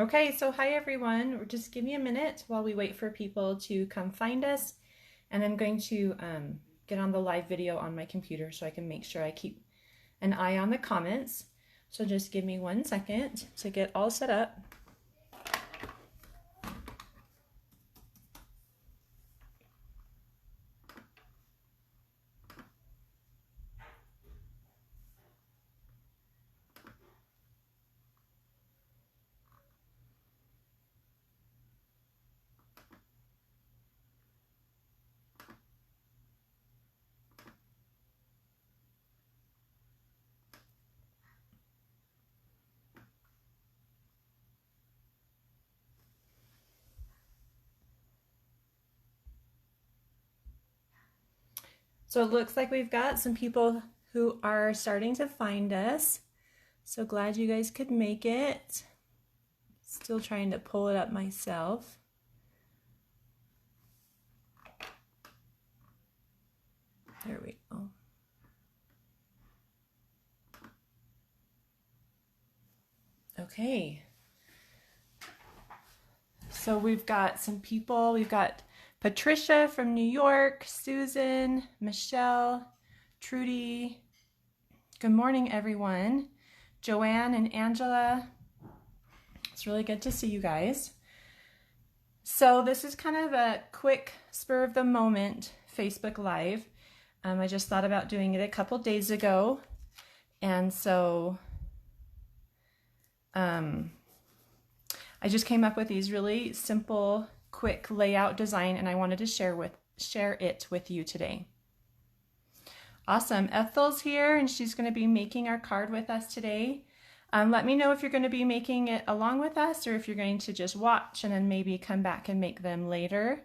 Okay, so hi everyone. Just give me a minute while we wait for people to come find us. And I'm going to get on the live video on my computer so I can make sure I keep an eye on the comments. So just give me 1 second to get all set up. So it looks like we've got some people who are starting to find us. So glad you guys could make it. Still trying to pull it up myself. There we go. Okay. So we've got some people. We've got Patricia from New York, Susan, Michelle, Trudy. Good morning, everyone. Joanne and Angela. It's really good to see you guys. So this is kind of a quick spur of the moment Facebook Live. I just thought about doing it a couple days ago. And so I just came up with these really simple, quick layout design, and I wanted to share it with you today. Awesome. Ethel's here, and she's going to be making our card with us today. Let me know if you're going to be making it along with us, or if you're going to just watch and then maybe come back and make them later.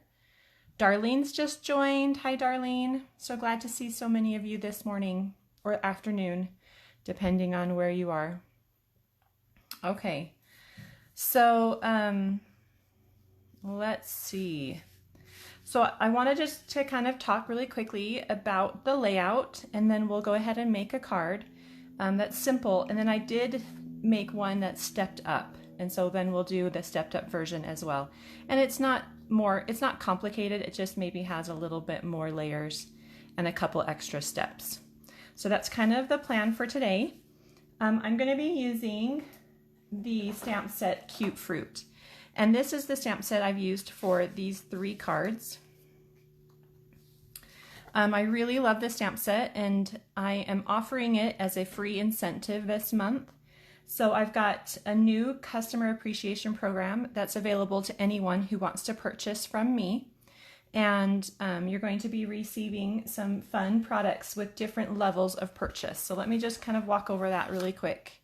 Darlene's just joined. Hi, Darlene. So glad to see so many of you this morning or afternoon, depending on where you are. Okay. So let's see. So I wanted just to kind of talk really quickly about the layout, and then we'll go ahead and make a card that's simple. And then I did make one that's stepped up, and so then we'll do the stepped up version as well. And it's not complicated. It just maybe has a little bit more layers and a couple extra steps. So that's kind of the plan for today. I'm going to be using the stamp set Cute Fruit. And this is the stamp set I've used for these 3 cards. I really love this stamp set, and I am offering it as a free incentive this month. So I've got a new customer appreciation program that's available to anyone who wants to purchase from me. And you're going to be receiving some fun products with different levels of purchase. So let me just kind of walk over that really quick,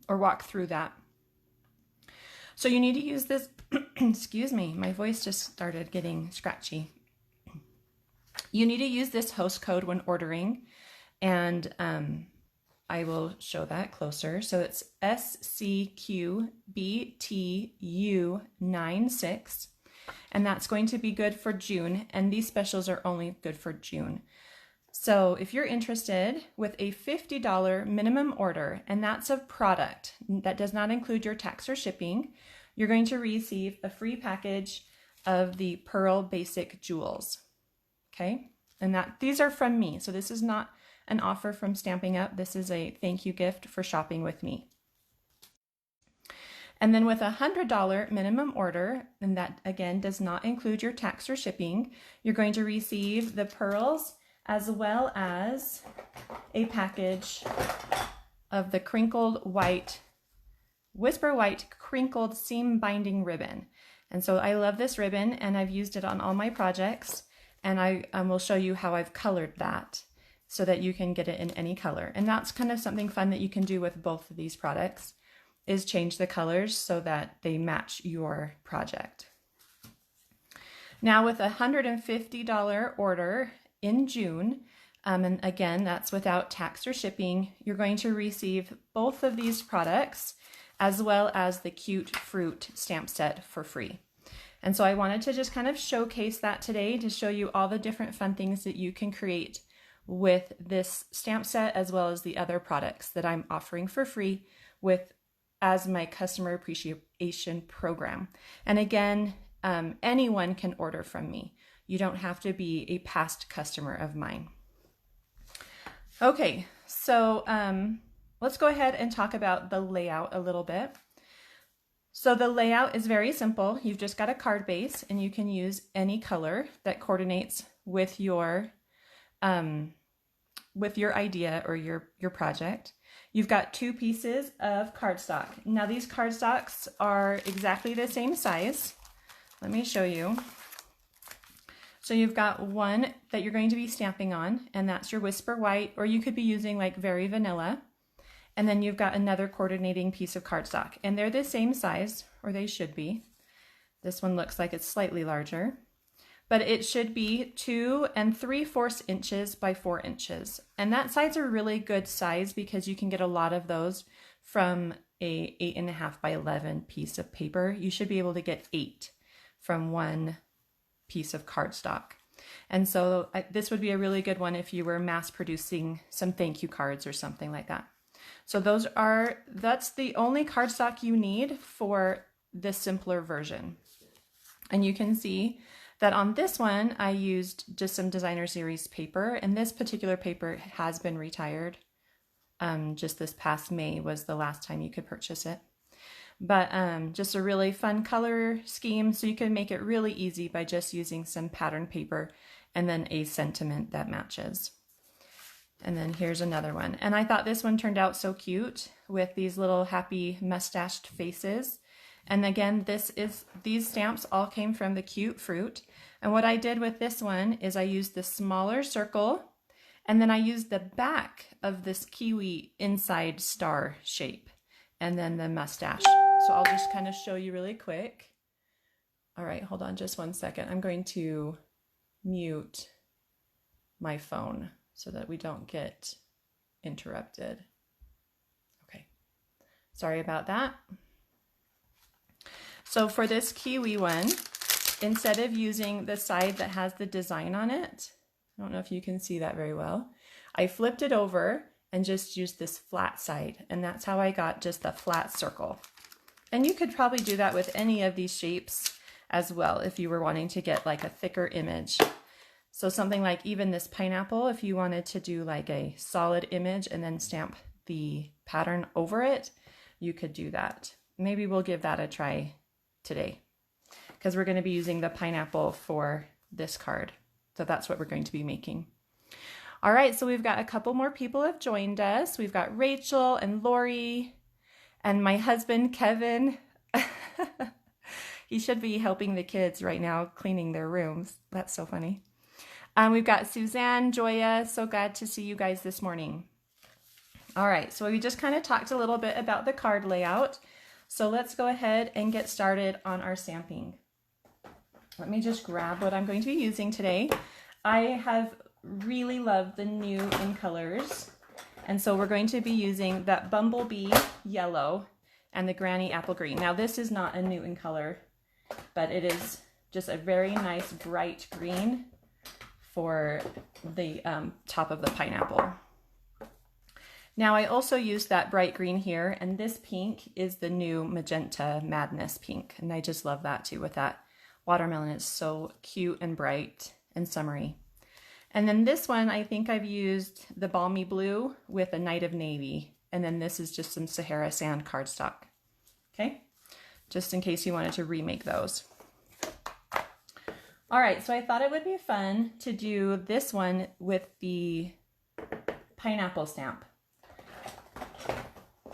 or walk through that. So you need to use this, excuse me, my voice just started getting scratchy. You need to use this host code when ordering, and I will show that closer. So it's SCQBTU96, and that's going to be good for June, and these specials are only good for June. So if you're interested with a $50 minimum order, and that's a product that does not include your tax or shipping, you're going to receive a free package of the Pearl Basic Jewels. Okay, and these are from me. So this is not an offer from Stampin' Up. This is a thank you gift for shopping with me. And then with a $100 minimum order, and that again does not include your tax or shipping, you're going to receive the pearls as well as a package of the crinkled white, Whisper White crinkled seam binding ribbon. And so I love this ribbon, and I've used it on all my projects, and I will show you how I've colored that so that you can get it in any color. And that's kind of something fun that you can do with both of these products, is change the colors so that they match your project. Now with a $150 order in June, and again, that's without tax or shipping, you're going to receive both of these products as well as the Cute Fruit stamp set for free. And so I wanted to just kind of showcase that today to show you all the different fun things that you can create with this stamp set, as well as the other products that I'm offering for free with as my customer appreciation program. And again, anyone can order from me. You don't have to be a past customer of mine. Okay, so let's go ahead and talk about the layout a little bit. So the layout is very simple. You've just got a card base, and you can use any color that coordinates with your idea or your project. You've got 2 pieces of cardstock. Now these cardstocks are exactly the same size. Let me show you. So you've got one that you're going to be stamping on, and that's your Whisper White, or you could be using like Very Vanilla. And then you've got another coordinating piece of cardstock, and they're the same size, or they should be. This one looks like it's slightly larger, but it should be 2 3/4 inches by 4 inches. And that size are really good size because you can get a lot of those from a 8.5 by 11 piece of paper. You should be able to get 8 from one piece of cardstock. And so this would be a really good one if you were mass producing some thank you cards or something like that. So that's the only cardstock you need for this simpler version. And you can see that on this one, I used just some designer series paper, and this particular paper has been retired. Just this past May was the last time you could purchase it. But just a really fun color scheme, so you can make it really easy by just using some pattern paper and then a sentiment that matches. And then here's another one. And I thought this one turned out so cute with these little happy mustached faces. And again, these stamps all came from the Cute Fruit. And what I did with this one is I used the smaller circle, and then I used the back of this kiwi inside star shape, and then the mustache. So I'll just kind of show you really quick. All right, hold on just one second. I'm going to mute my phone so that we don't get interrupted. Okay, sorry about that. So for this kiwi one, instead of using the side that has the design on it, I don't know if you can see that very well, I flipped it over and just used this flat side, and that's how I got just the flat circle. And you could probably do that with any of these shapes as well if you were wanting to get like a thicker image. So something like even this pineapple, if you wanted to do like a solid image and then stamp the pattern over it, you could do that. Maybe we'll give that a try today, because we're going to be using the pineapple for this card. So that's what we're going to be making. All right, so we've got a couple more people have joined us. We've got Rachel and Lori and my husband, Kevin. He should be helping the kids right now, cleaning their rooms. That's so funny. We've got Suzanne, Joya. So glad to see you guys this morning. All right, so we just kind of talked a little bit about the card layout. So let's go ahead and get started on our stamping. Let me just grab what I'm going to be using today. I have really loved the new in colors. And so we're going to be using that Bumblebee yellow and the Granny Apple Green. Now this is not a new in color, but it is just a very nice bright green for the top of the pineapple. Now I also used that bright green here, and this pink is the new Magenta Madness pink, and I just love that too with that watermelon. It's so cute and bright and summery. And then this one, I think I've used the Balmy Blue with a Night of Navy, and then this is just some Sahara Sand cardstock. Okay, just in case you wanted to remake those. All right, so I thought it would be fun to do this one with the pineapple stamp.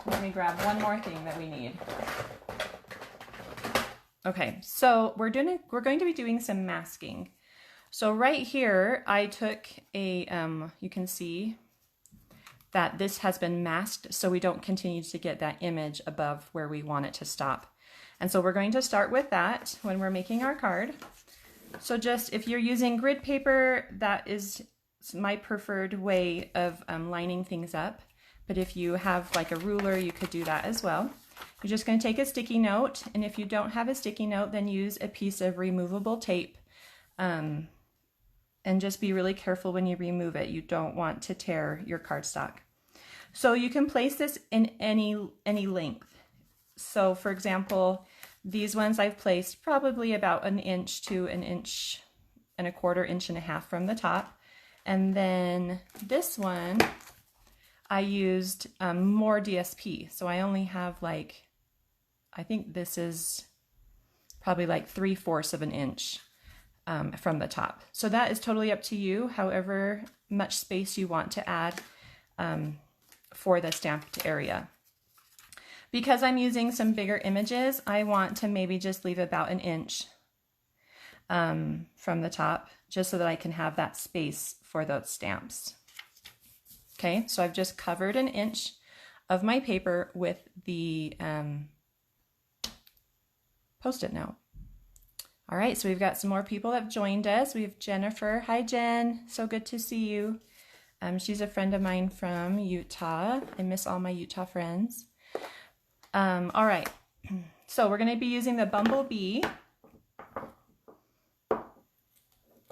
Let me grab one more thing that we need. Okay, so we're going to be doing some masking. So right here, I took a, you can see that this has been masked so we don't continue to get that image above where we want it to stop. And so we're going to start with that when we're making our card. So just if you're using grid paper, that is my preferred way of lining things up. But if you have like a ruler, you could do that as well. You're just going to take a sticky note, and if you don't have a sticky note, then use a piece of removable tape. And just be really careful when you remove it. You don't want to tear your cardstock. So you can place this in any length. So for example, these ones I've placed probably about 1 inch to 1 1/4 inch and a half from the top. And then this one, I used more DSP. So I only have like, I think this is probably like 3/4 of an inch from the top. So that is totally up to you, however much space you want to add for the stamped area. Because I'm using some bigger images, I want to maybe just leave about 1 inch from the top, just so that I can have that space for those stamps. Okay, so I've just covered 1 inch of my paper with the Post-it note. All right, so we've got some more people that have joined us. We have Jennifer. Hi, Jen. So good to see you. She's a friend of mine from Utah. I miss all my Utah friends. All right, so we're going to be using the Bumblebee.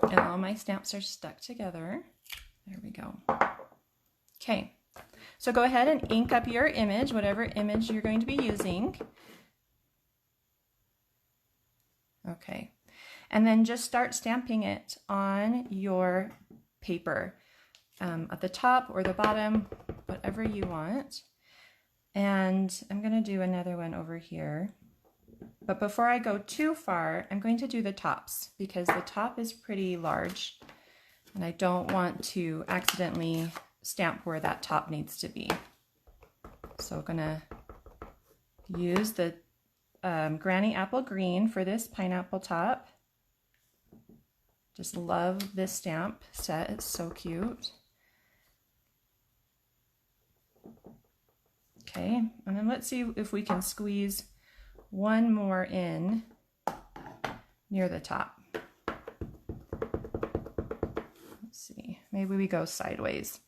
And all my stamps are stuck together. There we go. Okay, so go ahead and ink up your image, whatever image you're going to be using. Okay, and then just start stamping it on your paper, at the top or the bottom, whatever you want. And I'm going to do another one over here. But before I go too far, I'm going to do the tops because the top is pretty large and I don't want to accidentally stamp where that top needs to be. So I'm going to use the Granny Apple Green for this pineapple top. Just love this stamp set, it's so cute. Okay, and then let's see if we can squeeze one more in near the top. Let's see, maybe we go sideways.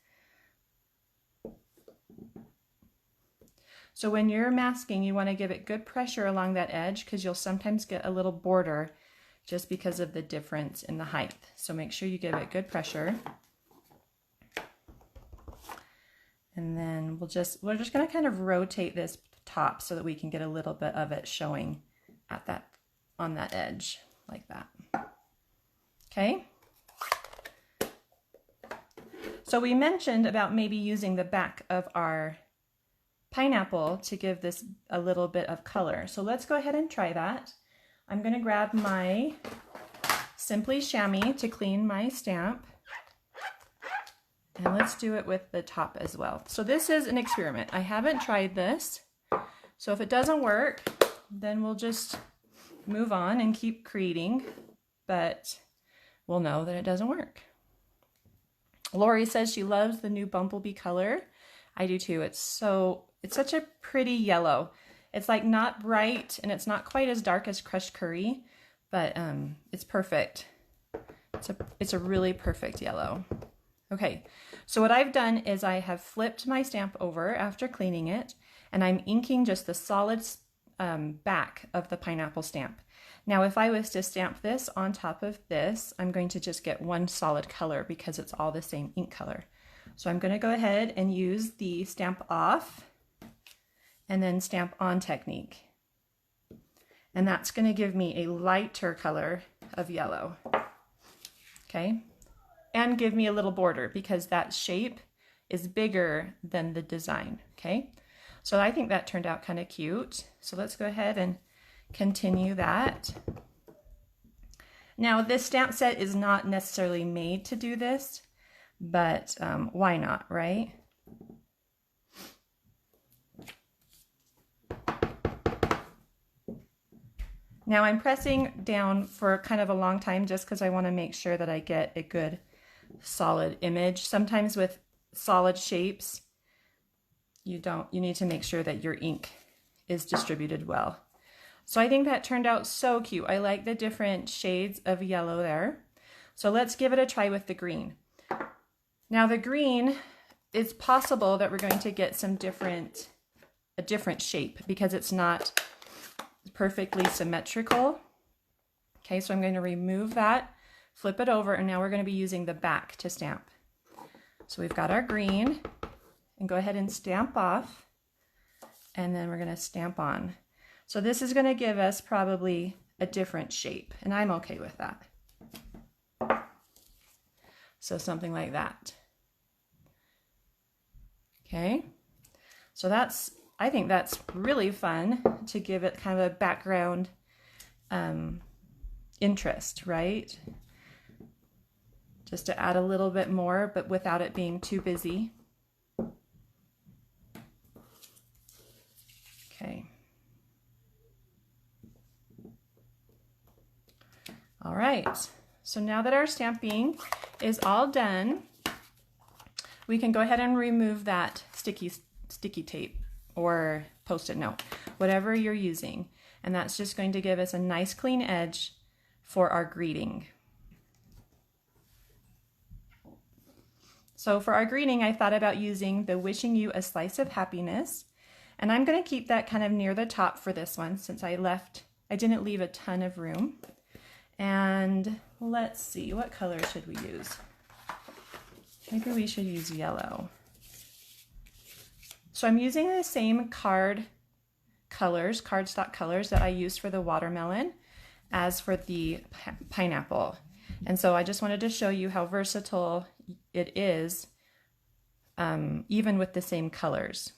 So when you're masking, you want to give it good pressure along that edge because you'll sometimes get a little border just because of the difference in the height. So make sure you give it good pressure. And then we're just going to kind of rotate this top so that we can get a little bit of it showing at that, on that edge like that. Okay. So we mentioned about maybe using the back of our pineapple to give this a little bit of color. So let's go ahead and try that. I'm going to grab my Simply Chamois to clean my stamp. And let's do it with the top as well. So this is an experiment. I haven't tried this. So if it doesn't work, then we'll just move on and keep creating, but we'll know that it doesn't work. Lori says she loves the new Bumblebee color. I do too. It's such a pretty yellow. It's like not bright and it's not quite as dark as crushed curry, but it's perfect. It's a really perfect yellow. Okay, so what I've done is I have flipped my stamp over after cleaning it, and I'm inking just the solid back of the pineapple stamp. Now, if I was to stamp this on top of this, I'm going to just get one solid color because it's all the same ink color. So I'm going to go ahead and use the stamp off and then stamp on technique. And that's going to give me a lighter color of yellow. Okay. And give me a little border because that shape is bigger than the design, okay? So I think that turned out kind of cute. So let's go ahead and continue that. Now this stamp set is not necessarily made to do this, but why not, right? Now I'm pressing down for kind of a long time just because I want to make sure that I get a good solid image. Sometimes with solid shapes, you need to make sure that your ink is distributed well. So I think that turned out so cute. I like the different shades of yellow there. So let's give it a try with the green. Now the green, it's possible that we're going to get a different shape because it's not perfectly symmetrical. Okay, so I'm going to remove that, flip it over, and now we're going to be using the back to stamp. So we've got our green, and go ahead and stamp off, and then we're going to stamp on. So this is going to give us probably a different shape, and I'm okay with that. So something like that. Okay, so I think that's really fun to give it kind of a background interest, right? Just to add a little bit more, but without it being too busy. Okay. All right, so now that our stamping is all done, we can go ahead and remove that sticky tape or Post-it note, whatever you're using. And that's just going to give us a nice clean edge for our greeting. So for our greeting, I thought about using the Wishing You a Slice of Happiness. And I'm going to keep that kind of near the top for this one since I didn't leave a ton of room. And let's see, what color should we use? Maybe we should use yellow. So I'm using the same cardstock colors that I used for the watermelon as for the pineapple. And so I just wanted to show you how versatile it is, even with the same colors.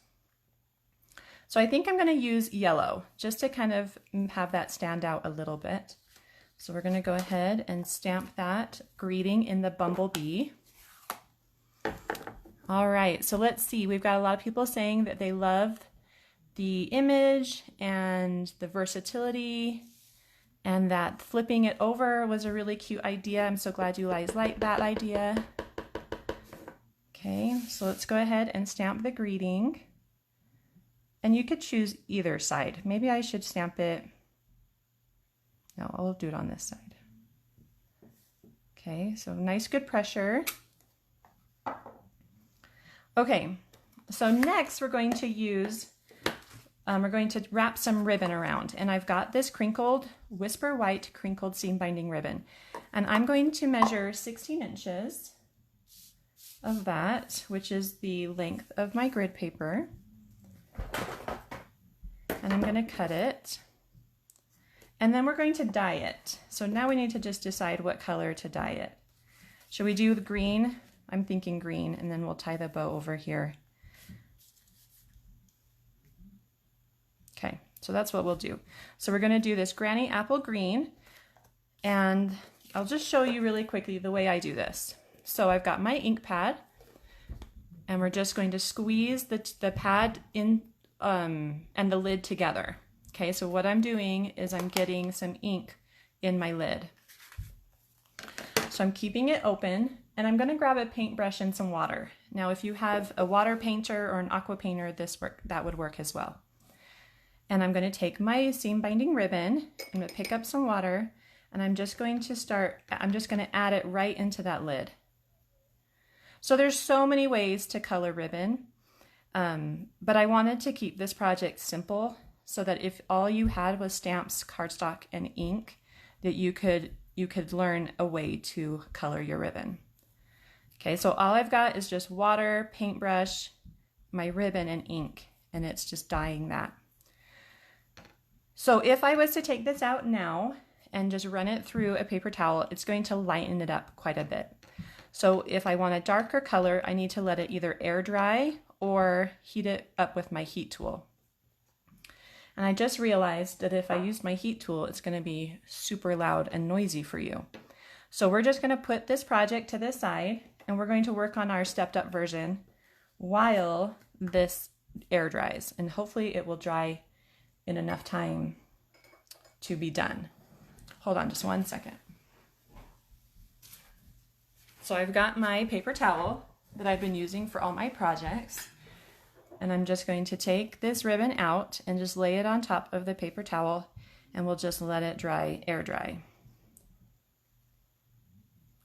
So I think I'm going to use yellow just to kind of have that stand out a little bit. So we're going to go ahead and stamp that greeting in the bumblebee. All right, so let's see. We've got a lot of people saying that they love the image and the versatility, and that flipping it over was a really cute idea. I'm so glad you guys like that idea. Okay, so let's go ahead and stamp the greeting. And you could choose either side. Maybe I should stamp it. No, I'll do it on this side. Okay, so nice, good pressure. Okay, so next we're going to wrap some ribbon around, and I've got this crinkled, Whisper White crinkled seam binding ribbon, and I'm going to measure 16 inches of that, which is the length of my grid paper, and I'm going to cut it, and then we're going to dye it. So now we need to just decide what color to dye it. Should we do the green? I'm thinking green, and then we'll tie the bow over here. Okay, so that's what we'll do. So we're going to do this Granny Apple Green, and I'll just show you really quickly the way I do this. So I've got my ink pad, and we're just going to squeeze the pad in and the lid together. Okay, so what I'm doing is I'm getting some ink in my lid. So I'm keeping it open, and I'm going to grab a paintbrush and some water. Now, if you have a water painter or an aqua painter, that would work as well. And I'm going to take my seam binding ribbon, I'm going to pick up some water, and I'm just going to add it right into that lid. So there's so many ways to color ribbon, but I wanted to keep this project simple so that if all you had was stamps, cardstock, and ink, that you could learn a way to color your ribbon. Okay, so all I've got is just water, paintbrush, my ribbon, and ink, and it's just dyeing that. So if I was to take this out now and just run it through a paper towel, it's going to lighten it up quite a bit. So if I want a darker color, I need to let it either air dry or heat it up with my heat tool. And I just realized that if I use my heat tool, it's going to be super loud and noisy for you. So we're just going to put this project to the side, and we're going to work on our stepped up version while this air dries, and hopefully it will dry in enough time to be done. Hold on just 1 second. So I've got my paper towel that I've been using for all my projects, and I'm just going to take this ribbon out and just lay it on top of the paper towel, and we'll just let it dry, air dry.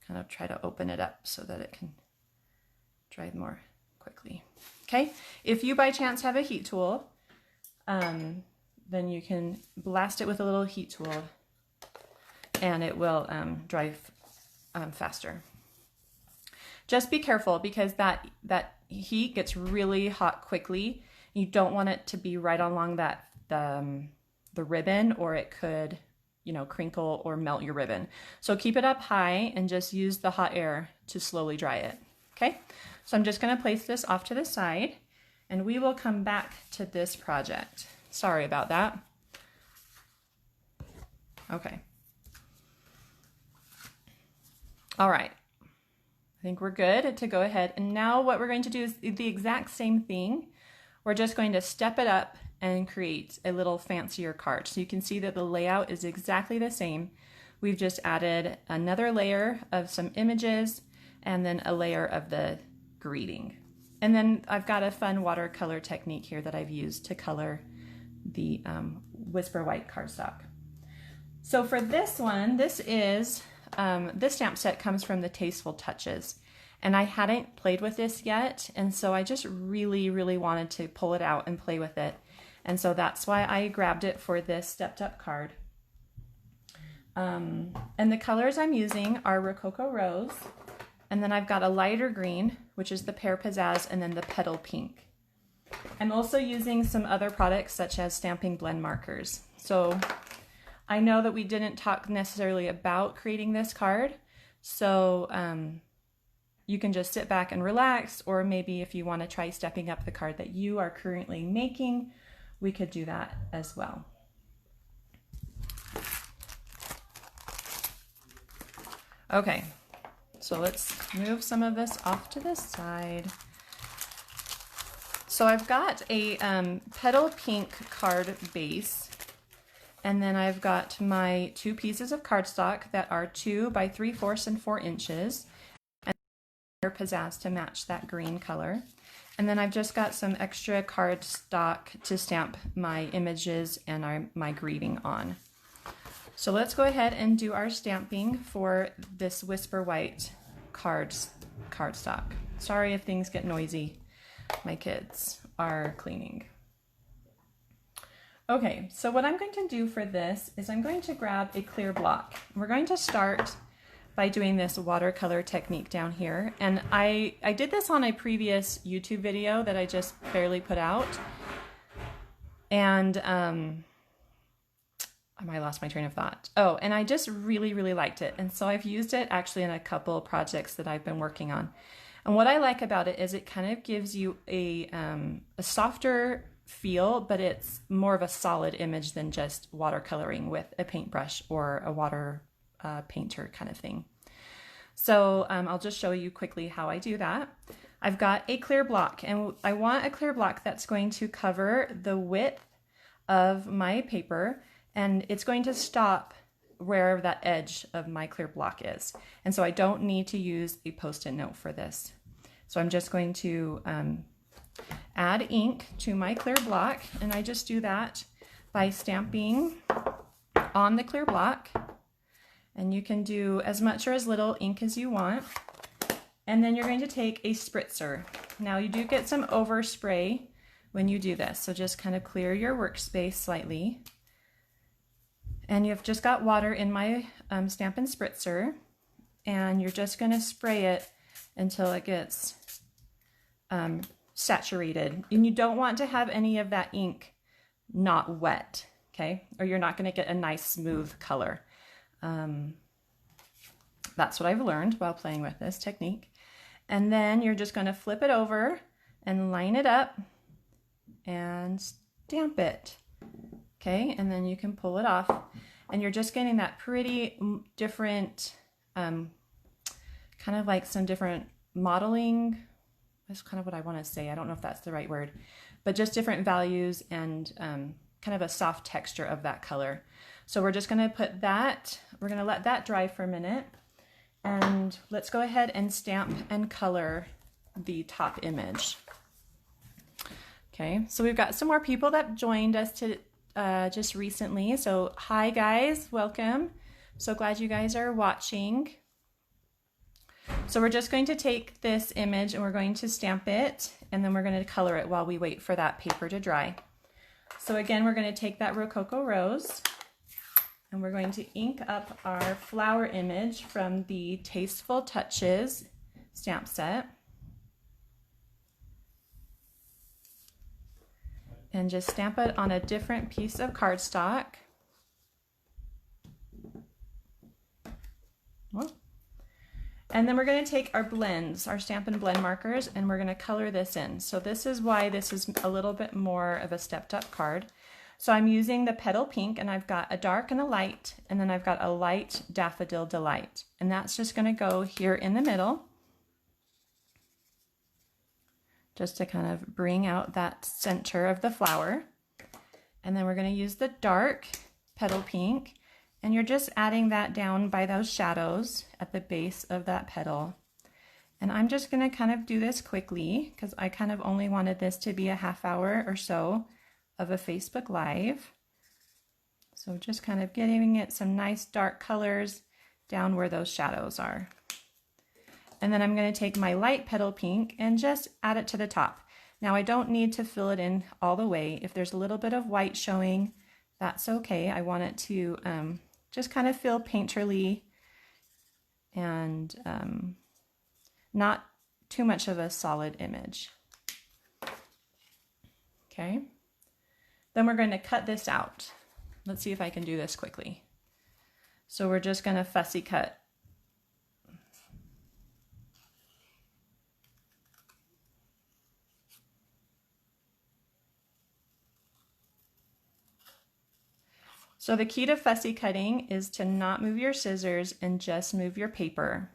Kind of try to open it up so that it can dry more quickly. Okay, if you by chance have a heat tool, then you can blast it with a little heat tool, and it will dry faster. Just be careful, because that heat gets really hot quickly. You don't want it to be right along that the ribbon, or it could, you know, crinkle or melt your ribbon. So keep it up high and just use the hot air to slowly dry it. Okay, so I'm just going to place this off to the side and we will come back to this project. Sorry about that. Okay. All right. I think we're good to go ahead. And now what we're going to do is the exact same thing. We're just going to step it up and create a little fancier card. So you can see that the layout is exactly the same. We've just added another layer of some images and then a layer of the greeting. And then I've got a fun watercolor technique here that I've used to color the Whisper White cardstock. So for this one, this stamp set comes from the Tasteful Touches. And I hadn't played with this yet, and so I just really, really wanted to pull it out and play with it. And so that's why I grabbed it for this stepped up card. And the colors I'm using are Rococo Rose, and then I've got a lighter green, which is the Pear Pizzazz, and then the Petal Pink. I'm also using some other products such as stamping blend markers. So I know that we didn't talk necessarily about creating this card, so you can just sit back and relax, or maybe if you want to try stepping up the card that you are currently making, we could do that as well. Okay, so let's move some of this off to the side. So I've got a Petal Pink card base, and then I've got my 2 pieces of cardstock that are 2 by 3/4 and 4 inches. Pizzazz to match that green color. And then I've just got some extra cardstock to stamp my images and my greeting on. So let's go ahead and do our stamping for this Whisper White cardstock. Sorry if things get noisy. My kids are cleaning. Okay, so what I'm going to do for this is I'm going to grab a clear block. We're going to start by doing this watercolor technique down here. And I did this on a previous YouTube video that I just barely put out. And I lost my train of thought. Oh, and I just really, really liked it. And so I've used it actually in a couple projects that I've been working on. And what I like about it is it kind of gives you a softer feel, but it's more of a solid image than just watercoloring with a paintbrush or a water painter kind of thing. So I'll just show you quickly how I do that. I've got a clear block, and I want a clear block that's going to cover the width of my paper, and it's going to stop wherever that edge of my clear block is. And so I don't need to use a post-it note for this. So I'm just going to add ink to my clear block, and I just do that by stamping on the clear block. And you can do as much or as little ink as you want. And then you're going to take a spritzer. Now you do get some overspray when you do this, so just kind of clear your workspace slightly. And you've just got water in my Stampin' spritzer, and you're just going to spray it until it gets saturated. And you don't want to have any of that ink not wet, okay? Or you're not going to get a nice smooth color. That's what I've learned while playing with this technique. And then you're just going to flip it over and line it up and stamp it. Okay, and then you can pull it off, and you're just getting that pretty different, kind of like some different modeling. That's kind of what I want to say. I don't know if that's the right word, but just different values and kind of a soft texture of that color. So we're just going to put that, we're going to let that dry for a minute, and let's go ahead and stamp and color the top image. Okay, so we've got some more people that joined us to just recently. So hi guys, welcome. So glad you guys are watching. So we're just going to take this image and we're going to stamp it, and then we're going to color it while we wait for that paper to dry. So again, we're going to take that Rococo Rose, and we're going to ink up our flower image from the Tasteful Touches stamp set. and just stamp it on a different piece of cardstock. Whoa. And then we're going to take our blends, our Stampin' blend markers, and we're going to color this in. So this is why this is a little bit more of a stepped up card. So I'm using the Petal Pink, and I've got a dark and a light, and then I've got a light Daffodil Delight. And that's just going to go here in the middle, just to kind of bring out that center of the flower. And then we're going to use the dark Petal Pink, and you're just adding that down by those shadows at the base of that petal. And I'm just going to kind of do this quickly because I kind of only wanted this to be a half hour or so of a Facebook Live. So just kind of giving it some nice dark colors down where those shadows are. And then I'm going to take my light Petal Pink and just add it to the top. Now I don't need to fill it in all the way. If there's a little bit of white showing, that's okay. I want it to just kind of feel painterly and not too much of a solid image. Okay, then we're going to cut this out. Let's see if I can do this quickly. So we're just going to fussy cut. So the key to fussy cutting is to not move your scissors and just move your paper.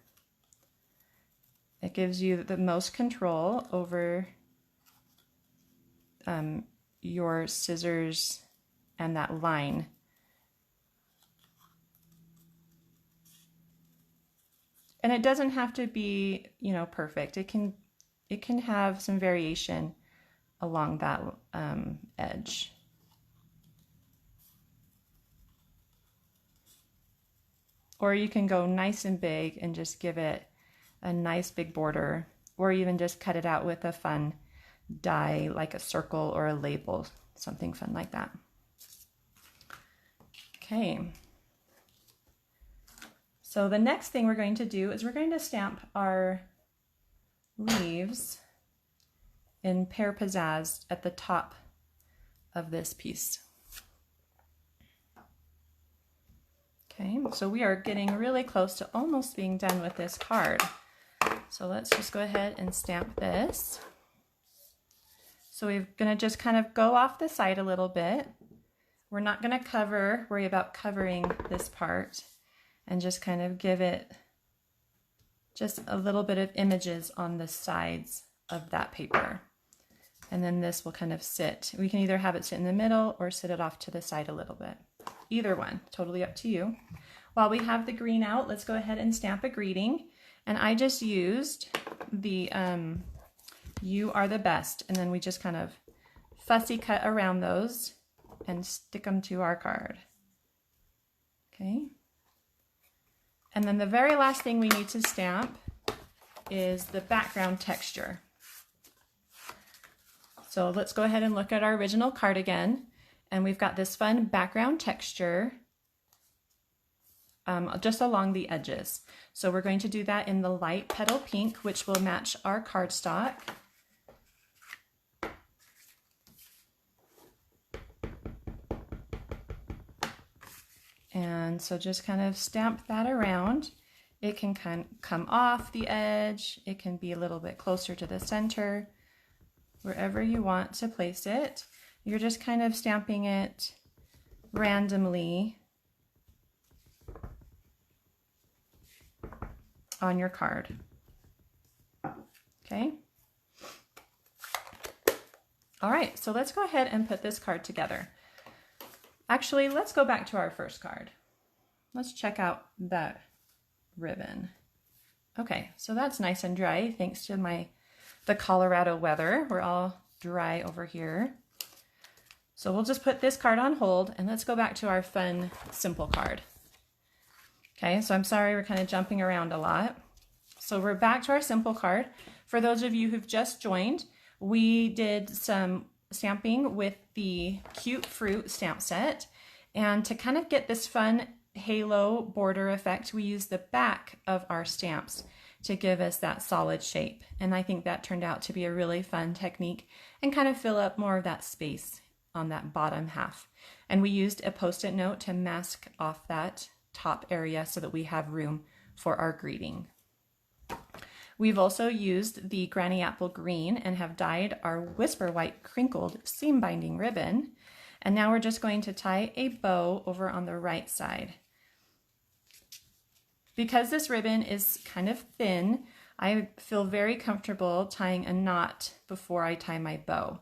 It gives you the most control over your scissors and that line. And it doesn't have to be, you know, perfect. It can have some variation along that edge. Or you can go nice and big and just give it a nice big border, or even just cut it out with a fun die like a circle or a label, something fun like that. Okay. So the next thing we're going to do is we're going to stamp our leaves in Pear Pizzazz at the top of this piece. Okay, so we are getting really close to almost being done with this card. So let's just go ahead and stamp this. So we're going to just kind of go off the side a little bit. We're not going to worry about covering this part, and just kind of give it just a little bit of images on the sides of that paper. And then this will kind of sit. We can either have it sit in the middle or sit it off to the side a little bit. Either one, totally up to you. While we have the green out, let's go ahead and stamp a greeting. And I just used the You Are the Best. And then we just kind of fussy cut around those and stick them to our card. Okay. And then the very last thing we need to stamp is the background texture. So let's go ahead and look at our original card again. And we've got this fun background texture just along the edges. So we're going to do that in the light Petal Pink, which will match our cardstock. And so just kind of stamp that around. It can come off the edge. It can be a little bit closer to the center, wherever you want to place it. You're just kind of stamping it randomly on your card. Okay. All right, so let's go ahead and put this card together. Actually, let's go back to our first card. Let's check out that ribbon. Okay, so that's nice and dry thanks to the Colorado weather. We're all dry over here. So we'll just put this card on hold and let's go back to our fun simple card. Okay, so I'm sorry we're kind of jumping around a lot. So we're back to our simple card. For those of you who've just joined, we did some stamping with the Cute Fruit stamp set. And to kind of get this fun halo border effect, we used the back of our stamps to give us that solid shape. And I think that turned out to be a really fun technique and kind of fill up more of that space on that bottom half. And we used a Post-it note to mask off that top area so that we have room for our greeting. We've also used the Granny Apple Green and have dyed our Whisper White crinkled seam binding ribbon. And now we're just going to tie a bow over on the right side. Because this ribbon is kind of thin, I feel very comfortable tying a knot before I tie my bow.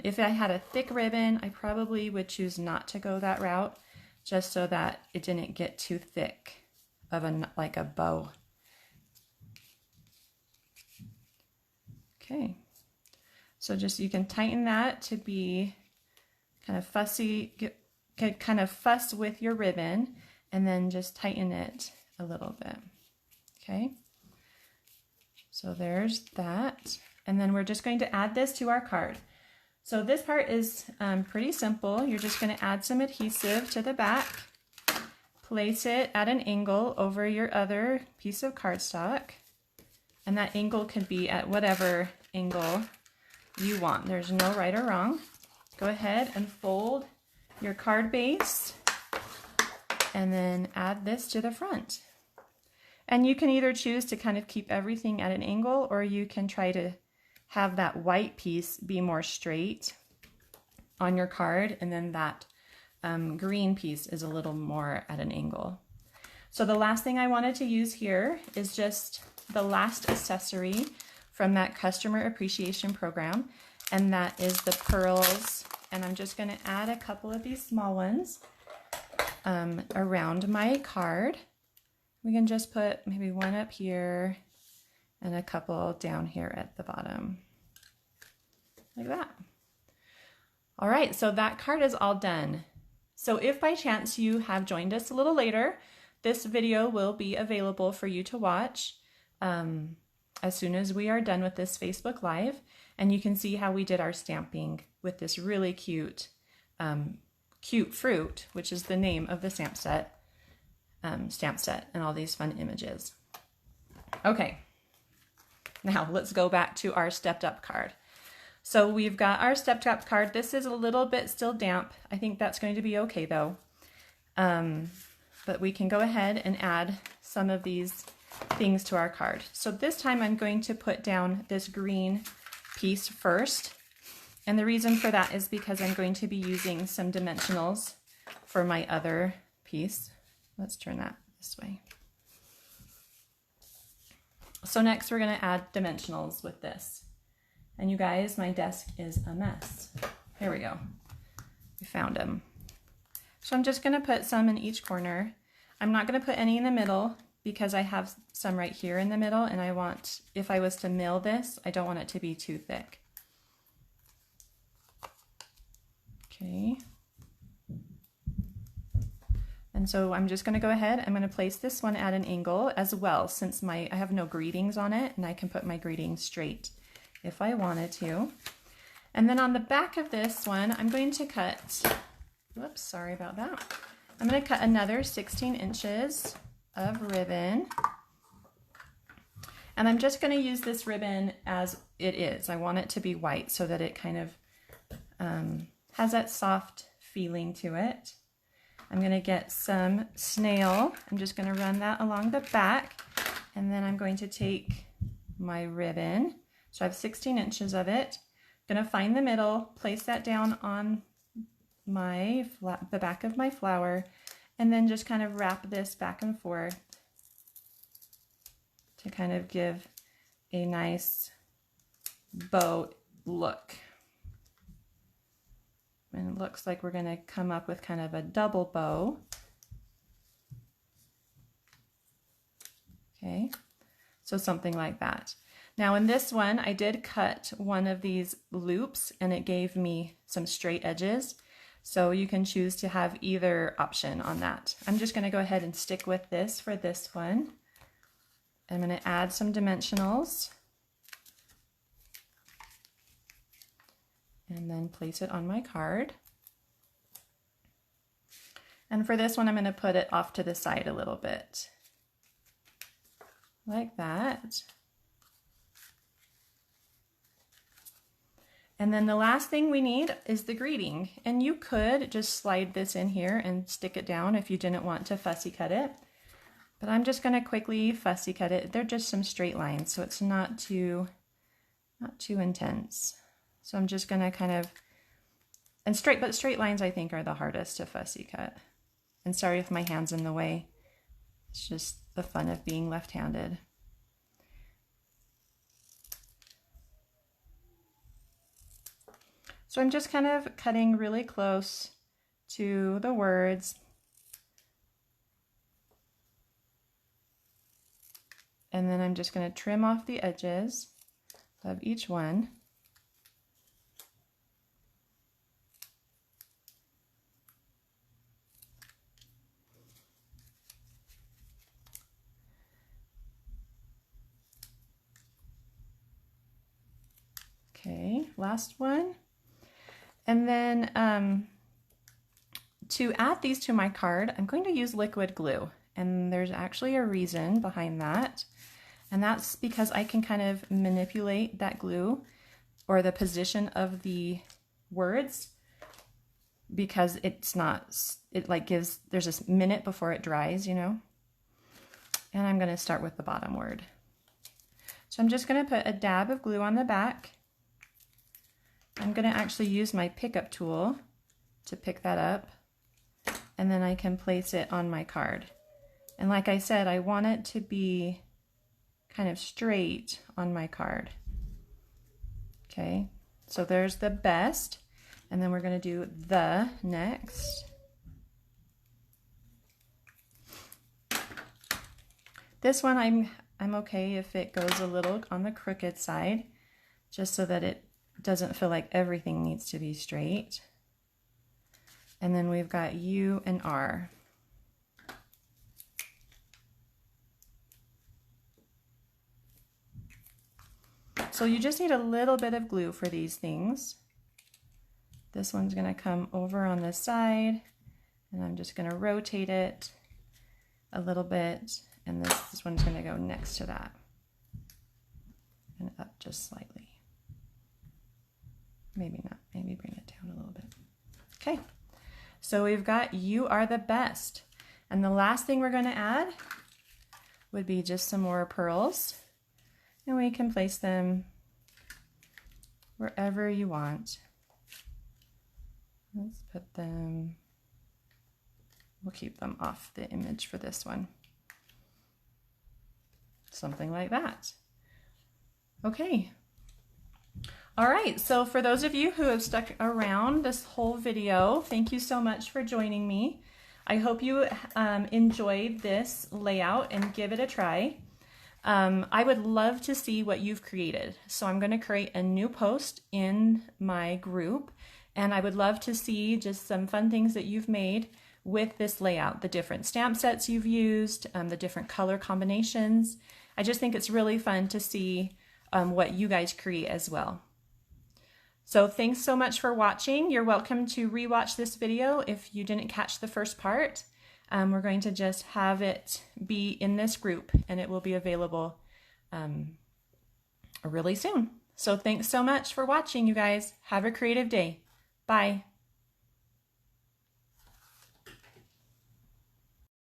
If I had a thick ribbon, I probably would choose not to go that route, just so that it didn't get too thick of like a bow. Okay, so just you can tighten that to be kind of fussy, kind of fuss with your ribbon, and then just tighten it a little bit. Okay, so there's that, and then we're just going to add this to our card. So this part is pretty simple. You're just going to add some adhesive to the back, place it at an angle over your other piece of cardstock, and that angle can be at whatever angle you want. There's no right or wrong. Go ahead and fold your card base and then add this to the front. And you can either choose to kind of keep everything at an angle, or you can try to have that white piece be more straight on your card, and then that green piece is a little more at an angle. So the last thing I wanted to use here is just the last accessory from that customer appreciation program, and that is the pearls. And I'm just going to add a couple of these small ones around my card. We can just put maybe one up here and a couple down here at the bottom, like that. All right, so that card is all done. So if by chance you have joined us a little later, this video will be available for you to watch as soon as we are done with this Facebook Live, and you can see how we did our stamping with this really cute, cute fruit, which is the name of the stamp set, and all these fun images. Okay. Now let's go back to our stepped up card. So we've got our stepped up card. This is a little bit still damp. I think that's going to be okay though. But we can go ahead and add some of these things to our card. So this time I'm going to put down this green piece first. And the reason for that is because I'm going to be using some dimensionals for my other piece. Let's turn that this way. So next we're going to add dimensionals with this. And you guys, my desk is a mess. Here we go. We found them. So I'm just going to put some in each corner. I'm not going to put any in the middle because I have some right here in the middle, and I want, if I was to mill this, I don't want it to be too thick. Okay. And so I'm just going to go ahead, I'm going to place this one at an angle as well, since I have no greetings on it, and I can put my greetings straight if I wanted to. And then on the back of this one, I'm going to cut, whoops, sorry about that. I'm going to cut another 16 inches of ribbon. And I'm just going to use this ribbon as it is. I want it to be white so that it kind of has that soft feeling to it. I'm going to get some snail. I'm just going to run that along the back, and then I'm going to take my ribbon. So I have 16 inches of it. I'm going to find the middle, place that down on the back of my flower, and then just kind of wrap this back and forth to kind of give a nice bow look. And it looks like we're going to come up with kind of a double bow. Okay, so something like that. Now in this one, I did cut one of these loops and it gave me some straight edges. So you can choose to have either option on that. I'm just going to go ahead and stick with this for this one. I'm going to add some dimensionals and then place it on my card. And for this one, I'm going to put it off to the side a little bit, like that. And then the last thing we need is the greeting. And you could just slide this in here and stick it down if you didn't want to fussy cut it. But I'm just going to quickly fussy cut it. They're just some straight lines, so it's not too intense. So I'm just going to kind of, but straight lines I think are the hardest to fussy cut. And sorry if my hand's in the way. It's just the fun of being left-handed. So I'm just kind of cutting really close to the words. And then I'm just going to trim off the edges of each one. Okay, last one. And then to add these to my card, I'm going to use liquid glue. And there's actually a reason behind that. And that's because I can kind of manipulate that glue or the position of the words, because it's not, it like gives, there's this minute before it dries, you know. And I'm going to start with the bottom word. So I'm just going to put a dab of glue on the back. I'm going to actually use my pickup tool to pick that up, and then I can place it on my card. And like I said, I want it to be kind of straight on my card. Okay, so there's the best, and then we're going to do the next. This one I'm okay if it goes a little on the crooked side, just so that it doesn't feel like everything needs to be straight. And then we've got U and R. So you just need a little bit of glue for these things. This one's going to come over on this side, and I'm just going to rotate it a little bit, and this one's going to go next to that and up just slightly. Maybe not, maybe bring it down a little bit. Okay, so we've got You Are the Best. And the last thing we're going to add would be just some more pearls. And we can place them wherever you want. Let's put them, we'll keep them off the image for this one. Something like that. Okay. All right, so for those of you who have stuck around this whole video, thank you so much for joining me. I hope you enjoyed this layout and give it a try. I would love to see what you've created. So I'm going to create a new post in my group, and I would love to see just some fun things that you've made with this layout, the different stamp sets you've used, the different color combinations. I just think it's really fun to see what you guys create as well. So thanks so much for watching. You're welcome to rewatch this video if you didn't catch the first part. We're going to just have it be in this group, and it will be available really soon. So thanks so much for watching, you guys. Have a creative day. Bye.